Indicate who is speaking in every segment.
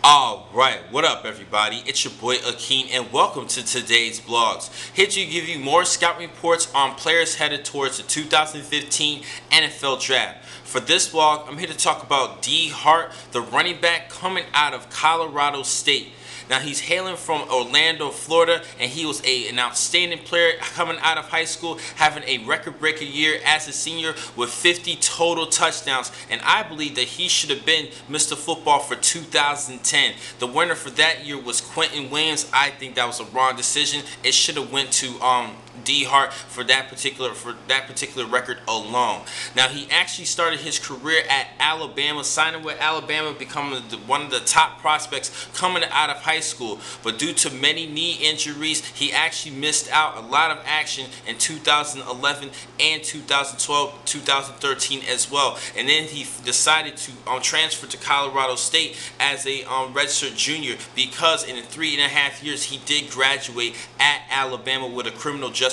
Speaker 1: Alright, what up everybody? It's your boy Akeem and welcome to today's vlogs. Here to give you more scout reports on players headed towards the 2015 NFL Draft. For this vlog, I'm here to talk about Dee Hart, the running back coming out of Colorado State. Now he's hailing from Orlando, Florida, and he was an outstanding player coming out of high school, having a record-breaking year as a senior with 50 total touchdowns. And I believe that he should have been Mr. Football for 2010. The winner for that year was Quentin Williams. I think that was a wrong decision. It should have went to Dee Hart for that particular record alone. Now he actually started his career at Alabama, signing with Alabama, becoming one of the top prospects coming out of high school. But due to many knee injuries, he actually missed out a lot of action in 2011 and 2012, 2013 as well. And then he decided to transfer to Colorado State as a redshirt junior because in 3.5 years he did graduate at Alabama with a criminal justice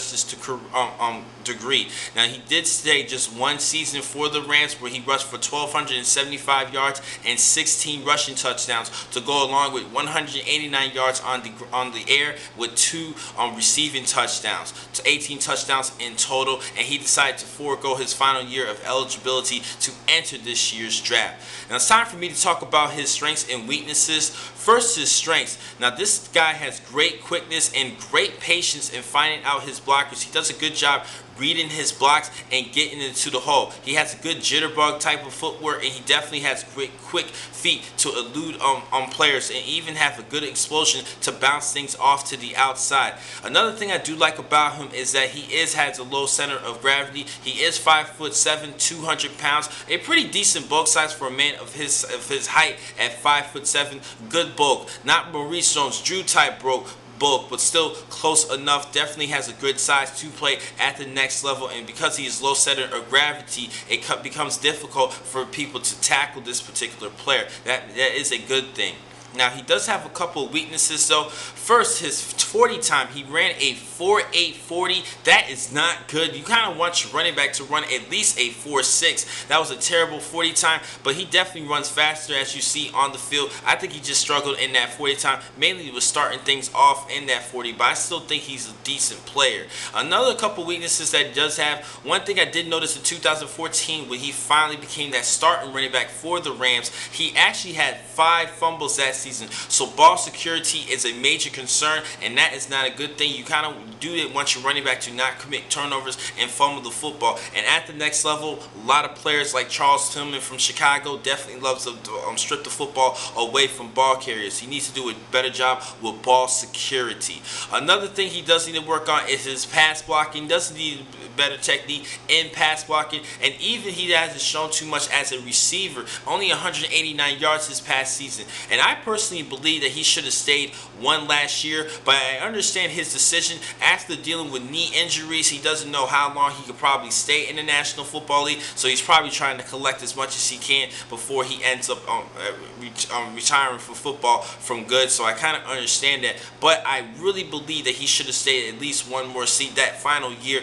Speaker 1: degree. Now he did stay just one season for the Rams where he rushed for 1,275 yards and 16 rushing touchdowns to go along with 189 yards on the air with 2 receiving touchdowns, to 18 touchdowns in total. And he decided to forego his final year of eligibility to enter this year's draft. Now it's time for me to talk about his strengths and weaknesses. First, his strengths. Now this guy has great quickness and great patience in finding out his blockers. He does a good job reading his blocks and getting into the hole. He has a good jitterbug type of footwork, and he definitely has great quick feet to elude players, and even have a good explosion to bounce things off to the outside. Another thing I do like about him is that he has a low center of gravity. He is 5'7", 200 pounds, a pretty decent bulk size for a man of his height at 5'7". Good bulk, not Maurice Jones-Drew type bulk, but still close enough. Definitely has a good size to play at the next level, and because he is low center of gravity, it becomes difficult for people to tackle this particular player. That is a good thing. Now he does have a couple of weaknesses though. First, his 40 time. He ran a 4.840. That is not good. You kind of want your running back to run at least a 4.6. That was a terrible 40 time, but he definitely runs faster as you see on the field. I think he just struggled in that 40 time. Mainly was starting things off in that 40, but I still think he's a decent player. Another couple weaknesses that he does have. One thing I did notice in 2014 when he finally became that starting running back for the Rams, he actually had 5 fumbles that season. So ball security is a major concern, and that is not a good thing. You kind of want your running back to not commit turnovers and fumble the football. And at the next level, a lot of players like Charles Tillman from Chicago definitely loves to strip the football away from ball carriers. He needs to do a better job with ball security. Another thing he does need to work on is his pass blocking. Doesn't need better technique in pass blocking, and even he hasn't shown too much as a receiver. Only 189 yards this past season, and I personally believe that he should have stayed one last year, but I understand his decision. After dealing with knee injuries, he doesn't know how long he could probably stay in the National Football League, so he's probably trying to collect as much as he can before he ends up retiring from football from good. So I kind of understand that, but I really believe that he should have stayed at least one more season, that final year,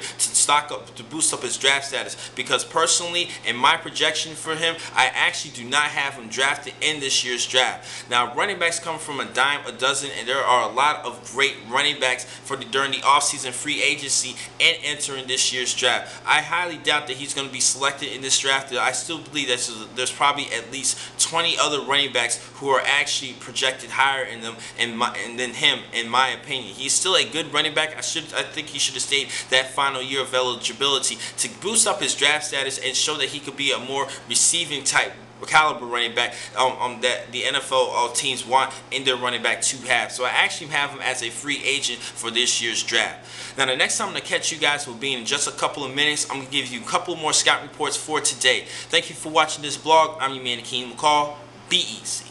Speaker 1: to boost up his draft status, because personally in my projection for him, I actually do not have him drafted in this year's draft. Now running backs come from a dime a dozen, and there are a lot of great running backs during the offseason free agency and entering this year's draft. I highly doubt that he's going to be selected in this draft. I still believe that there's probably at least 20 other running backs who are actually projected higher in them than him, in my opinion. He's still a good running back. I think he should have stayed that final year of eligibility to boost up his draft status and show that he could be a more receiving type caliber running back that the NFL teams want in their running back to have. So I actually have him as a free agent for this year's draft. Now the next time I'm going to catch you guys will be in just a couple of minutes. I'm going to give you a couple more scout reports for today. Thank you for watching this vlog. I'm your man Akeem McCall. Be easy.